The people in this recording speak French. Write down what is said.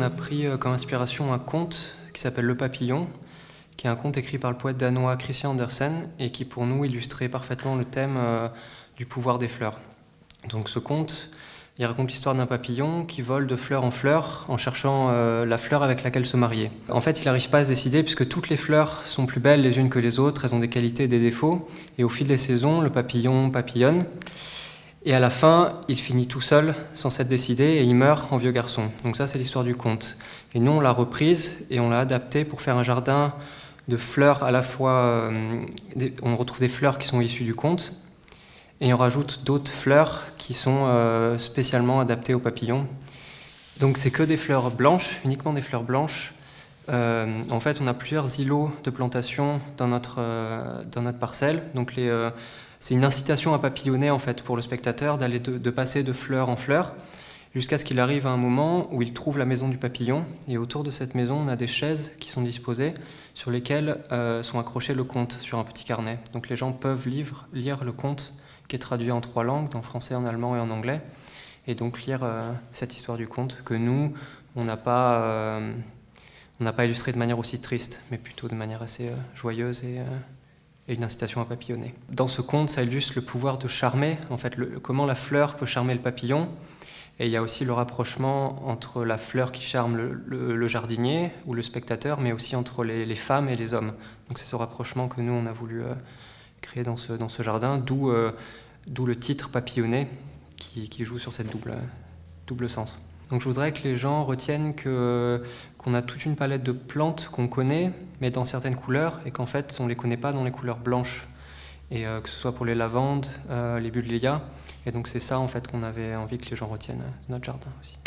a pris comme inspiration un conte qui s'appelle Le Papillon, qui est un conte écrit par le poète danois Christian Andersen et qui pour nous illustrait parfaitement le thème du pouvoir des fleurs. Donc ce conte, il raconte l'histoire d'un papillon qui vole de fleur en cherchant la fleur avec laquelle se marier. En fait, il n'arrive pas à se décider puisque toutes les fleurs sont plus belles les unes que les autres, elles ont des qualités et des défauts. Et au fil des saisons, le papillon papillonne. Et à la fin, il finit tout seul, sans s'être décidé, et il meurt en vieux garçon. Donc ça, c'est l'histoire du conte. Et nous, on l'a reprise et on l'a adaptée pour faire un jardin de fleurs à la fois... on retrouve des fleurs qui sont issues du conte, et on rajoute d'autres fleurs qui sont spécialement adaptées aux papillons. Donc c'est que des fleurs blanches, uniquement des fleurs blanches. En fait, on a plusieurs îlots de plantation dans notre parcelle. Donc c'est une incitation à papillonner en fait, pour le spectateur, d'aller de passer de fleur en fleur, jusqu'à ce qu'il arrive à un moment où il trouve la maison du papillon. Et autour de cette maison, on a des chaises qui sont disposées, sur lesquelles sont accrochés le conte sur un petit carnet. Donc les gens peuvent lire le conte, qui est traduit en 3 langues, en français, en allemand et en anglais, et donc lire cette histoire du conte que nous, on n'a pas illustré de manière aussi triste, mais plutôt de manière assez joyeuse et une incitation à papillonner. Dans ce conte, ça illustre le pouvoir de charmer, en fait, comment la fleur peut charmer le papillon, et il y a aussi le rapprochement entre la fleur qui charme le jardinier ou le spectateur, mais aussi entre les femmes et les hommes. Donc c'est ce rapprochement que nous, on a voulu créé dans ce jardin, d'où le titre papillonné qui joue sur cette double sens. Donc je voudrais que les gens retiennent qu'on a toute une palette de plantes qu'on connaît, mais dans certaines couleurs, et qu'en fait on ne les connaît pas dans les couleurs blanches, et que ce soit pour les lavandes, les buddléias, et donc c'est ça en fait qu'on avait envie que les gens retiennent de notre jardin aussi.